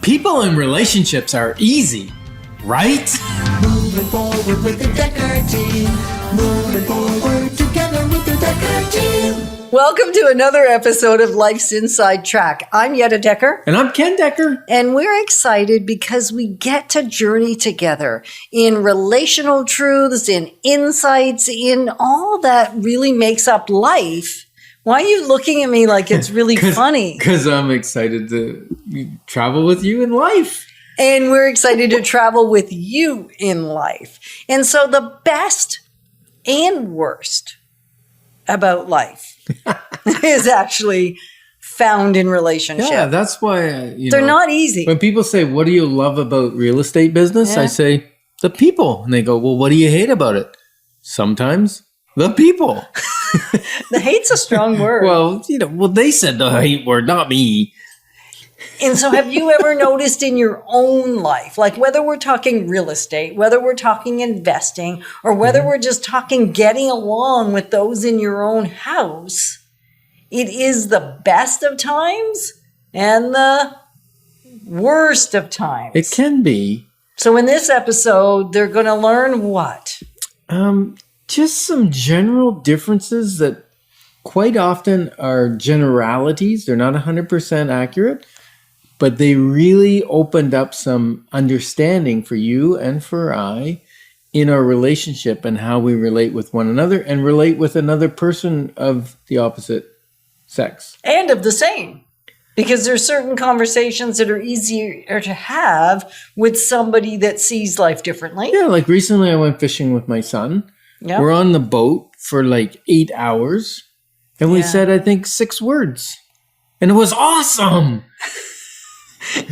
People in relationships are easy, right? Moving forward with the Decker team. Moving forward together with the Decker team. Welcome to another episode of Life's Inside Track. I'm Yetta Decker. And I'm Ken Decker. And we're excited because we get to journey together in relational truths, in insights, in all that really makes up life. Why are you looking at me like it's really funny? Because I'm excited to travel with you in life. And we're excited to travel with you in life. And so the best and worst about life is actually found in relationships. Yeah, that's why, they're not easy. When people say, what do you love about real estate business? Yeah. I say, the people. And they go, well, what do you hate about it? Sometimes the people. The hate's a strong word. Well, they said the hate word, not me. And so have you ever noticed in your own life, like whether we're talking real estate, whether we're talking investing, or whether we're just talking getting along with those in your own house, it is the best of times and the worst of times. It can be. So in this episode, they're going to learn what? Just some general differences that quite often are generalities. They're not 100% accurate, but they really opened up some understanding for you and for I in our relationship and how we relate with one another and relate with another person of the opposite sex. And of the same. Because there's certain conversations that are easier to have with somebody that sees life differently. Yeah, like recently I went fishing with my son. Yep. We're on the boat for like 8 hours. And we said, I think, 6 words. And it was awesome.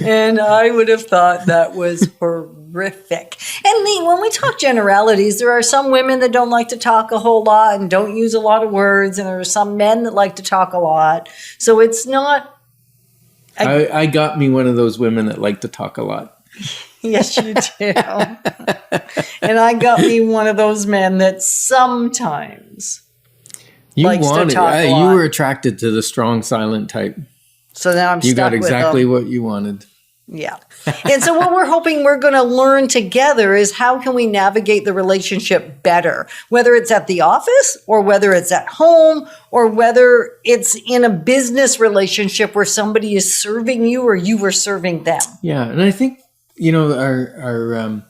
And I would have thought that was horrific. And when we talk generalities, there are some women that don't like to talk a whole lot and don't use a lot of words. And there are some men that like to talk a lot. So it's not... I got me one of those women that like to talk a lot. Yes, you do. And I got me one of those men that sometimes likes to talk a lot. You were attracted to the strong, silent type. So now I'm stuck with them. You got exactly what you wanted. Yeah. And so what we're hoping we're going to learn together is how can we navigate the relationship better, whether it's at the office or whether it's at home or whether it's in a business relationship where somebody is serving you or you are serving them. Yeah. And I think, our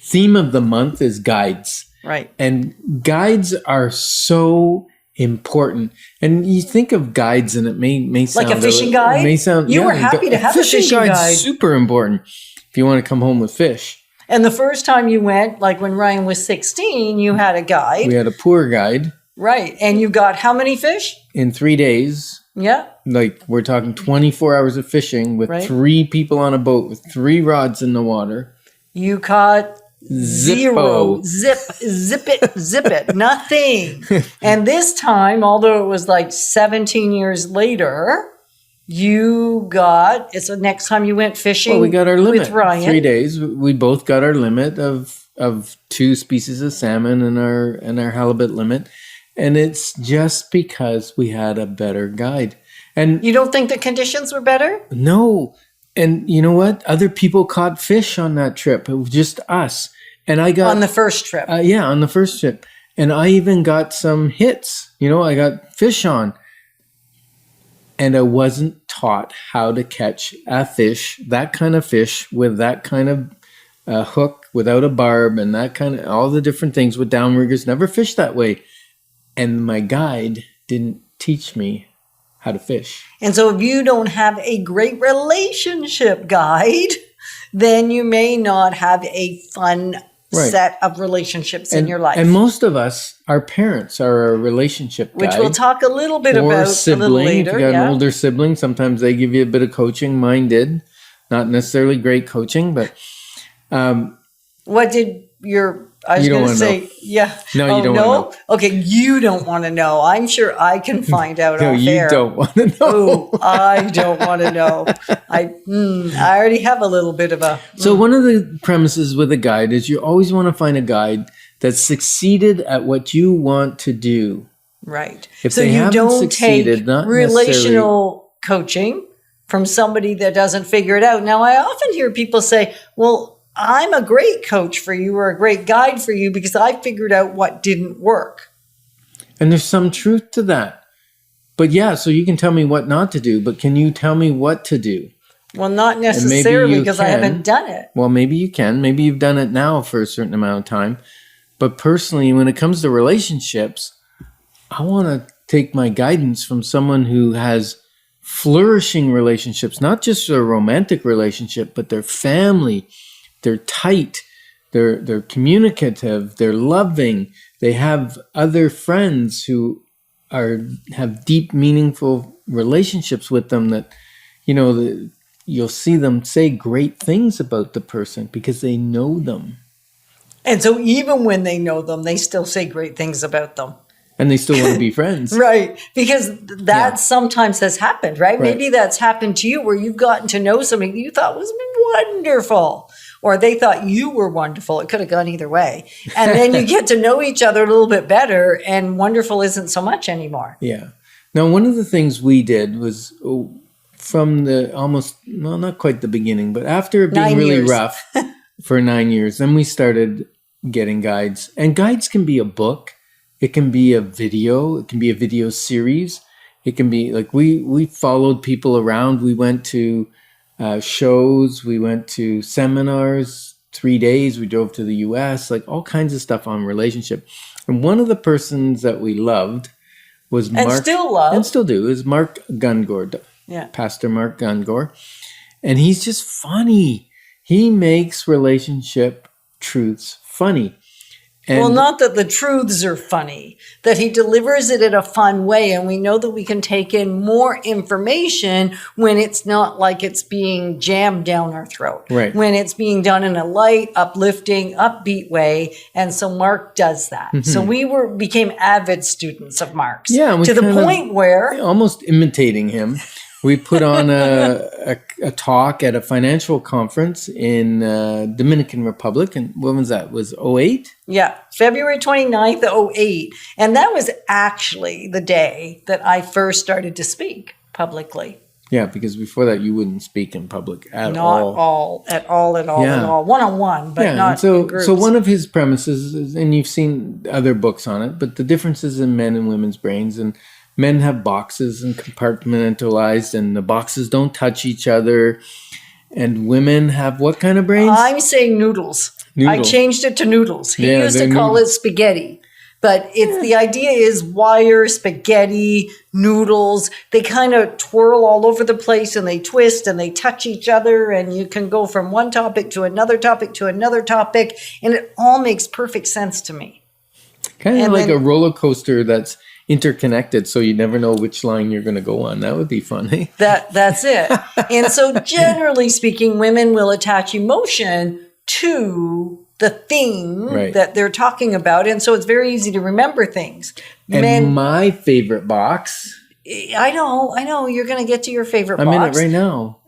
theme of the month is guides. Right. And guides are so important. And you think of guides and it may sound like a fishing guide? It may sound, you were happy to have a fishing guide. Super important if you want to come home with fish. And the first time you went, like when Ryan was 16, you had a guide. We had a poor guide. Right. And you got how many fish? In 3 days. Yeah. Like we're talking 24 hours of fishing with 3 people on a boat with 3 rods in the water. You caught zero. Zippo. Zip it. Nothing. And this time, although it was like 17 years later, you got, it's the next time you went fishing. Well, we got our limit. With Ryan. 3 days. We both got our limit of 2 species of salmon and our halibut limit. And it's just because we had a better guide. And you don't think the conditions were better? No. And you know what? Other people caught fish on that trip. It was just us. And I got... On the first trip. Yeah, on the first trip. And I even got some hits. I got fish on. And I wasn't taught how to catch a fish, that kind of fish, with that kind of hook, without a barb, and that kind of... all the different things with downriggers. Never fished that way. And my guide didn't teach me how to fish. And so if you don't have a great relationship guide, then you may not have a fun set of relationships in your life. And most of us, our parents are a relationship guide. Which we'll talk a little bit or about sibling, a little later. If you got an older sibling, sometimes they give you a bit of coaching. Mine did. Not necessarily great coaching, but... what did your... I was going to say, yeah. No, you don't want to know. Okay, you don't want to know. I'm sure I can find out no, off you air. don't want to know. Oh, I don't want to know. I already have a little bit of a... So one of the premises with a guide is you always want to find a guide that's succeeded at what you want to do. Right. If so they you haven't don't succeeded, take not relational coaching from somebody that doesn't figure it out. Now, I often hear people say, well, I'm a great coach for you or a great guide for you because I figured out what didn't work. And there's some truth to that. But yeah, so you can tell me what not to do, but can you tell me what to do? Well, not necessarily because I haven't done it. Well, maybe you can. Maybe you've done it now for a certain amount of time. But personally, when it comes to relationships, I want to take my guidance from someone who has flourishing relationships, not just a romantic relationship, but their family. They're tight. They're communicative. They're loving. They have other friends who have deep, meaningful relationships with them that, you'll see them say great things about the person because they know them. And so even when they know them, they still say great things about them. And they still want to be friends. Right. Because that sometimes has happened, right? Maybe that's happened to you where you've gotten to know somebody that you thought was wonderful. Or they thought you were wonderful. It could have gone either way. And then you get to know each other a little bit better and wonderful isn't so much anymore. Yeah. Now, one of the things we did was from not quite the beginning, but after it being really rough for 9 years, then we started getting guides. And guides can be a book. It can be a video. It can be a video series. It can be like we followed people around. We went to shows. We went to seminars, 3 days. We drove to the US, like all kinds of stuff on relationship. And one of the persons that we loved was Mark. And still do, is Mark Gungor. Yeah. Pastor Mark Gungor. And he's just funny. He makes relationship truths funny. And well, not that the truths are funny, that he delivers it in a fun way. And we know that we can take in more information when it's not like it's being jammed down our throat. Right. When it's being done in a light, uplifting, upbeat way. And so Mark does that. So we became avid students of Mark's. Yeah. To the point where... almost imitating him. We put on a talk at a financial conference in Dominican Republic. And when was that? Was 2008? Yeah, February 29th, 2008. And that was actually the day that I first started to speak publicly. Yeah, because before that, you wouldn't speak in public at all. Not at all. One-on-one, but not in groups. So one of his premises, is, and you've seen other books on it, but the differences in men and women's brains. And men have boxes and compartmentalized, and the boxes don't touch each other. And women have what kind of brains? I'm saying noodles. I changed it to noodles. He used to call it spaghetti. But the idea is wire, spaghetti, noodles. They kind of twirl all over the place and they twist and they touch each other. And you can go from one topic to another topic to another topic. And it all makes perfect sense to me. Kind of like a roller coaster that's interconnected, so you never know which line you're going to go on. That would be fun, eh? That's it. And so generally speaking, women will attach emotion to the thing that they're talking about. And so it's very easy to remember things. And my favorite box. I know. You're going to get to your favorite box. I'm in it right now.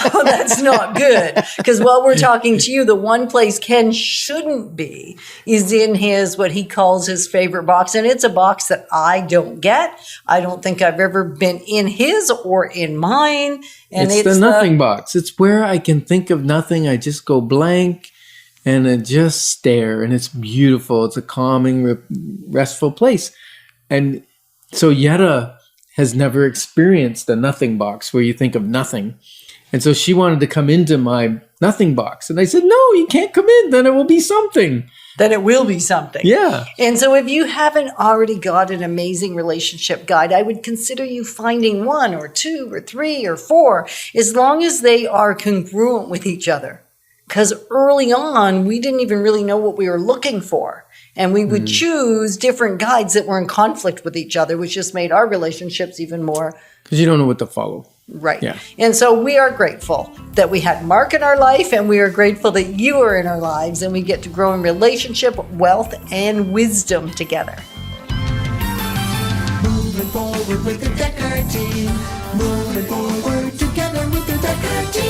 Oh, that's not good. Because while we're talking to you, the one place Ken shouldn't be is in his, what he calls his favorite box. And it's a box that I don't get. I don't think I've ever been in his or in mine. And it's the nothing box. It's where I can think of nothing. I just go blank and I just stare. And it's beautiful. It's a calming, restful place. And so Yetta has never experienced a nothing box where you think of nothing. And so she wanted to come into my nothing box. And I said, no, you can't come in. Then it will be something. Then it will be something. Yeah. And so if you haven't already got an amazing relationship guide, I would consider you finding 1 or 2 or 3 or 4, as long as they are congruent with each other. Because early on, we didn't even really know what we were looking for. And we would choose different guides that were in conflict with each other, which just made our relationships even more... Because you don't know what to follow. Right. Yeah. And so we are grateful that we had Mark in our life, and we are grateful that you are in our lives, and we get to grow in relationship, wealth, and wisdom together. Moving forward with the Decker team. Moving forward together with the Decker team.